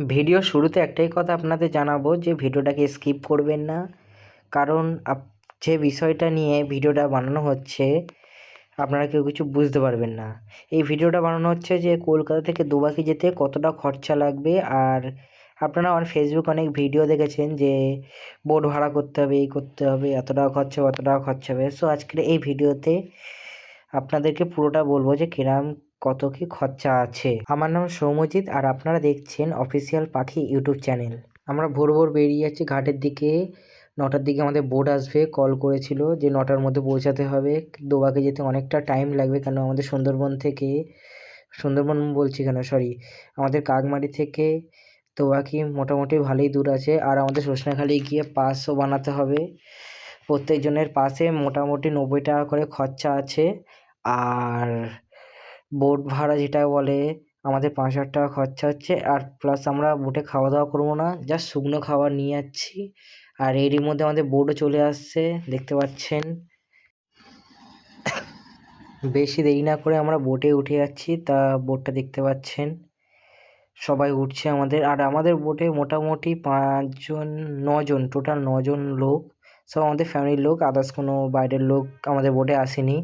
Video শুরুতে একটাই কথা আপনাদের জানাবো যে ভিডিওটাকে স্কিপ করবেন না, কারণ যে বিষয়টা নিয়ে ভিডিওটা বানানো হচ্ছে আপনারা কেউ কিছু বুঝতে পারবেন না। এই ভিডিওটা বানানো হচ্ছে যে কলকাতা থেকে দুবাকি যেতে কতটা খরচা লাগবে, আর আপনারা ফেসবুক অনেক ভিডিও দেখেছেন যে বোট ভাড়া করতে হবে, এই করতে হবে, এত টাকা খরচা হবে, অত টাকা খরচা হবে। সো আজকের এই ভিডিওতে আপনাদেরকে পুরোটা বলবো যে কিরাম কত কি খরচা আছে। আমার নাম সৌম্যজিৎ আর আপনারা দেখছেন অফিসিয়াল পাখি ইউটিউব চ্যানেল। আমরা ভোর ভোর বেরিয়ে যাচ্ছি ঘাটের দিকে। 9টার দিকে আমাদের বোট আসবে, কল করেছিল যে 9টার মধ্যে পৌঁছাতে হবে। দোবাকে যেতে অনেকটা টাইম লাগবে, কেন আমাদের সুন্দরবন বলছি কেন, সরি, আমাদের কাকমারি থেকে দোবাকি মোটামুটি ভালোই দূর আছে। আর আমাদের সজনেখালি গিয়ে পাসও বানাতে হবে। প্রত্যেকজনের পাশে মোটামুটি 90 টাকা করে খরচা আছে। আর বোট ভাড়া যেটা বলে আমাদের 5,000 টাকা খরচা হচ্ছে। আর প্লাস আমরা বোটে খাওয়া দাওয়া করবো না, জাস্ট শুকনো খাবার নিয়ে যাচ্ছি। আর এরই মধ্যে আমাদের বোটও চলে আসছে, দেখতে পাচ্ছেন। বেশি দেরি না করে আমরা বোটে উঠে যাচ্ছি, তা বোটটা দেখতে পাচ্ছেন সবাই উঠছে আমাদের। আর আমাদের বোটে মোটামুটি 9জন, টোটাল 9জন লোক, সব আমাদের ফ্যামিলির লোক, আদার্স কোনো বাইরের লোক আমাদের বোটে আসেনি।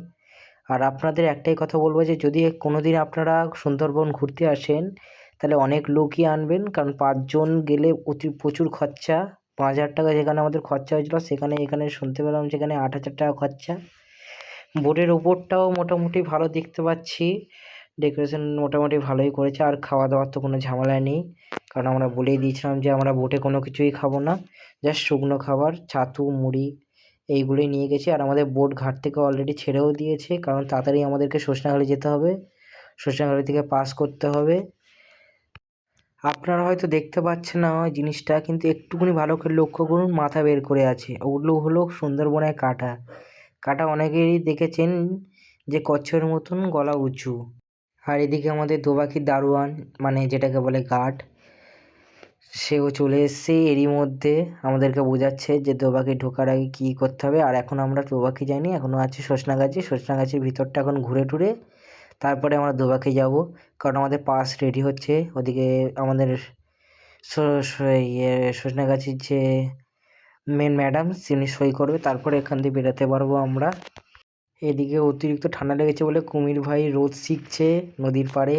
আর আপনাদের একটাই কথা বলবো যে যদি কোনো দিন আপনারা সুন্দরবন ঘুরতে আসেন তাহলে অনেক লোকই আনবেন, কারণ 5জন গেলে প্রচুর খরচা। 5,000 টাকা যেখানে আমাদের খরচা হয়েছিল সেখানে এখানে শুনতে পেলাম যেখানে 8,000 টাকা খরচা। বোটের ওপরটাও মোটামুটি ভালো দেখতে পাচ্ছি, ডেকোরেশন মোটামুটি ভালোই করেছে। আর খাওয়া দাওয়ার তো কোনো ঝামেলা নেই, কারণ আমরা বলেই দিয়েছিলাম যে আমরা বোটে কোনো কিছুই খাবো না, জাস্ট শুকনো খাবার, ছাতু, মুড়ি এইগুলোই নিয়ে গেছি। আর আমাদের বোট ঘাট থেকে অলরেডি ছেড়েও দিয়েছে, কারণ তাড়াতাড়ি আমাদেরকে সজনেখালি যেতে হবে, সজনেখালি থেকে পাস করতে হবে। আপনারা হয়তো দেখতে পাচ্ছেন না ওই জিনিসটা, কিন্তু একটুখানি ভালো করে লক্ষ্য করুন, মাথা বের করে আছে, ওগুলো হলো সুন্দরবনের কাঁটা। কাঁটা অনেকেরই দেখেছেন যে কচ্ছপের মতন গলা উঁচু। আর এদিকে আমাদের দোবাকির দারোয়ান, মানে যেটাকে বলে গার্ড, সেও চলে এসছে। এরই মধ্যে আমাদেরকে বোঝাচ্ছে যে দোবাকি ঢোকার আগে কী করতে হবে। আর এখন আমরা দোবাকি যাইনি, এখনও আছে সজনাগাছির ভিতরটা এখন ঘুরে টুরে তারপরে আমরা দোবাকি যাব, কারণ আমাদের পাস রেডি হচ্ছে। ওদিকে আমাদের সজনাগাছির যে মেন ম্যাডাম তিনি সই করবে, তারপরে এখান থেকে বেরোতে পারবো আমরা। এদিকে অতিরিক্ত ঠান্ডা লেগেছে বলে কুমির ভাই রোদ শিখছে নদীর পাড়ে।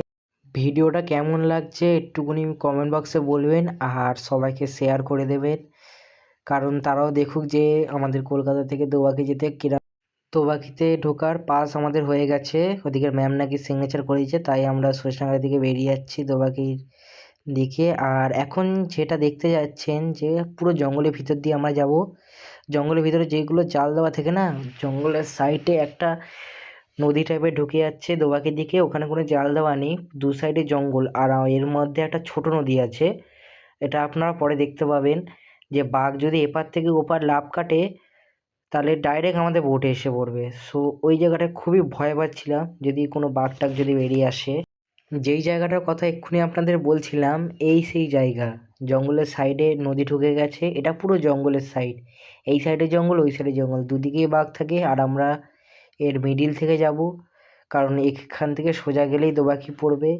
ভিডিওটা কেমন লাগছে একটুখানি কমেন্ট বক্সে বলবেন, আর সবাইকে শেয়ার করে দেবেন, কারণ তারাও দেখুক যে আমাদের কলকাতা থেকে দোবাকি যেতে কিরকম। দোবাকিতে ঢোকার পাস আমাদের হয়ে গেছে, ওদিকে ম্যাম নাকি সিগনেচার করেছে, তাই আমরা সজনাগাড়ি দিকে বেরিয়ে যাচ্ছি দোবাকির দিকে। আর এখন যেটা দেখতে যাচ্ছেন যে পুরো জঙ্গলের ভিতর দিয়ে আমরা যাব। জঙ্গলের ভিতরে যেগুলো জাল দেওয়া থাকে না, জঙ্গলের সাইডে একটা নদী টাইপের ঢুকে যাচ্ছে দোবাকির দিকে, ওখানে কোনো জাল দেওয়া নেই, দু সাইডে জঙ্গল। আর এর মধ্যে একটা ছোট নদী আছে, এটা আপনারা পরে দেখতে পাবেন যে বাঘ যদি এপার থেকে ওপার লাফ কাটে তাহলে ডাইরেক্ট আমাদের বোটে এসে পড়বে। সো ওই জায়গাটায় খুবই ভয় পাচ্ছিলাম যদি কোনো বাঘ টাঘ যদি বেরিয়ে আসে। যেই জায়গাটার কথা এক্ষুনি আপনাদের বলছিলাম, এই সেই জায়গা, জঙ্গলের সাইডে নদী ঢুকে গেছে, এটা পুরো জঙ্গলের সাইড। এই সাইডে জঙ্গল, ওই সাইডে জঙ্গল, দুদিকেই বাঘ থাকে। আর আমরা এর মিডিল থেকে যাব, কারণ এখান থেকে সোজা গেলেই দোবাকি পড়বে।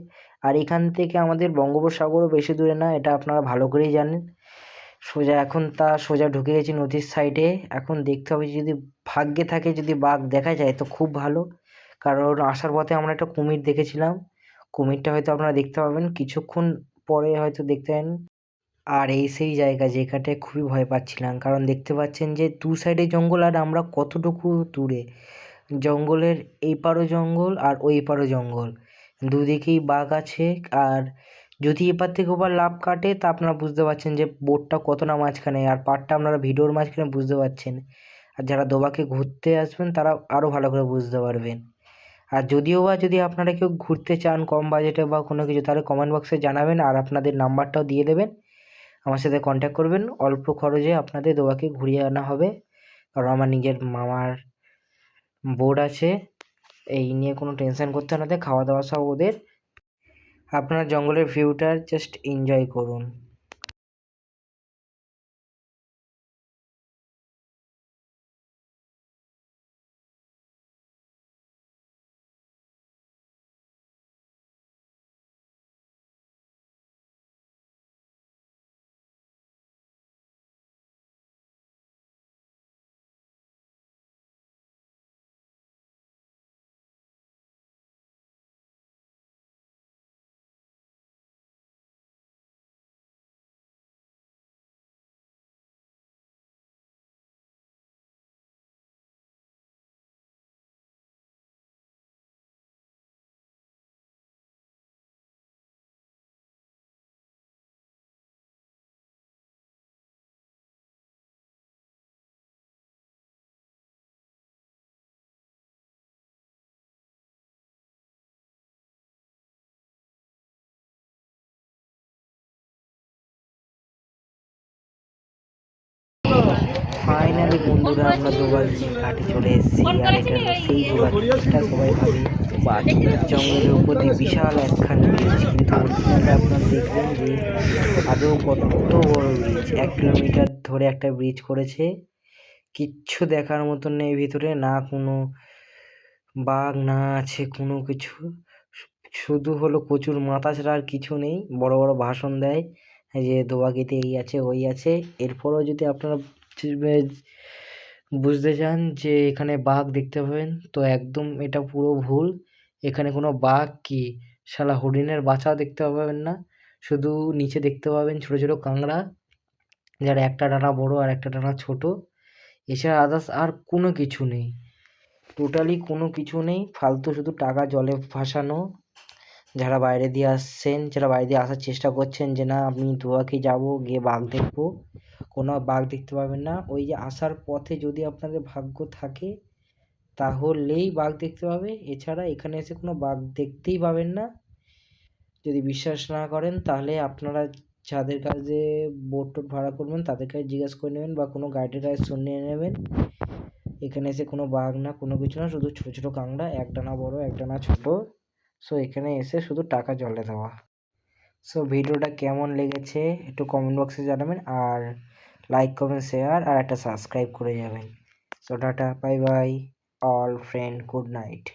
আর এখান থেকে আমাদের বঙ্গোপসাগরও বেশি দূরে না, এটা আপনারা ভালো করেই জানেন। সোজা ঢুকে গেছি নদীর সাইডে। এখন দেখতে হবে যদি ভাগ্যে থাকে যদি বাঘ দেখা যায় তো খুব ভালো, কারণ আসার পথে আমরা একটা কুমির দেখেছিলাম, কুমিরটা হয়তো আপনারা দেখতে পাবেন কিছুক্ষণ পরে, হয়তো দেখতে পাবেন। আর এই সেই জায়গা যেখানটায় খুবই ভয় পাচ্ছিলাম, কারণ দেখতে পাচ্ছেন যে দু সাইডে জঙ্গল আর আমরা কতটুকু দূরে। জঙ্গলের এই পারও জঙ্গল আর ওই পারও জঙ্গল, দুদিকেই বাঘ আছে। আর যদি এপার থেকে ওপার লাফ কাটে তা আপনারা বুঝতে পারছেন যে বোটটা কতটা মাঝখানে, আর পাড়টা আপনারা ভিডিওর মাঝখানে বুঝতে পারছেন। আর যারা দোবাকে ঘুরতে আসবেন তারা আরও ভালো করে বুঝতে পারবেন। আর যদিও বা যদি আপনারা কেউ ঘুরতে চান কম বাজেটে বা কোনো কিছু, তাহলে কমেন্ট বক্সে জানাবেন আর আপনাদের নাম্বারটাও দিয়ে দেবেন, আমার সাথে কন্ট্যাক্ট করবেন। অল্প খরচে আপনাদের দোবাকে ঘুরিয়ে আনা হবে, কারণ আমার নিজের মামার বোর্ড আছে, এই নিয়ে কোনো টেনশন করতে হবে না, খাওয়া দাওয়া সব ওদের। আপনারা জঙ্গলের ভিউটা জাস্ট এনজয় করুন। ফাইনালি বন্ধুরা আমরা দোবাগির ঘাটে চলে এসেছি। আর এটা হলো সেই দোবাগিটা, সবাই ভাবে জঙ্গলের উপর দিয়ে বিশাল একখান ব্রিজ, কিন্তু অরিজিনালটা আপনারা দেখবেন যে আদৌ কত বড় ব্রিজ। 1 কিলোমিটার ধরে একটা ব্রিজ করেছে। কিচ্ছু দেখার মতন নেই ভিতরে, না কোনো বাঘ না আছে কোনো কিছু, শুধু হলো প্রচুর মাথা ছাড়া আর কিছু নেই। বড় বড় ভাষণ দেয় যে দোবাগিতে এই আছে ওই আছে। এরপরও যদি আপনারা বুঝতে চান যে এখানে বাঘ দেখতে পাবেন, তো একদম এটা পুরো ভুল। এখানে কোনো বাঘ কি শালা হরিণের বাচ্চাও দেখতে পাবেন না, শুধু নিচে দেখতে পাবেন ছোট ছোট কাঁকড়া, যার একটা ডানা বড় আর একটা ডানা ছোট। এছাড়া আদার্স আর কোনো কিছু নেই, টোটালি কোনো কিছু নেই। ফালতু শুধু টাকা জলে ভাসানো। যারা বাইরে দিয়ে আসছেন, যারা বাইরে দিয়ে আসার চেষ্টা করছেন যে না আমি দোবাকে যাব, গিয়ে বাঘ দেখবো, কোনো বাঘ দেখতে পাবেন না। ওই যে আসার পথে যদি আপনাদের ভাগ্য থাকে তাহলেই বাঘ দেখতে পাবে, এছাড়া এখানে এসে কোনো বাঘ দেখতেই পাবেন না। যদি বিশ্বাস না করেন তাহলে আপনারা যাদের কাছে বোট টোট ভাড়া করবেন তাদের কাছে জিজ্ঞেস করে নেবেন, বা কোনো গাইডের কাছে শুনিয়ে নেবেন। এখানে এসে কোনো বাঘ না কোনো কিছু না, শুধু ছোটো ছোটো কাঁকড়া, একটানা বড় একটানা ছোট। সো এখানে এসে শুধু টাকা জলে দেওয়া। সো ভিডিওটা কেমন লেগেছে একটু কমেন্ট বক্সে জানাবেন, আর লাইক কমেন্ট শেয়ার আর একটা সাবস্ক্রাইব করে যাবেন। So tata, bye bye all friend, good night.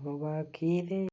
দোবাকি রে।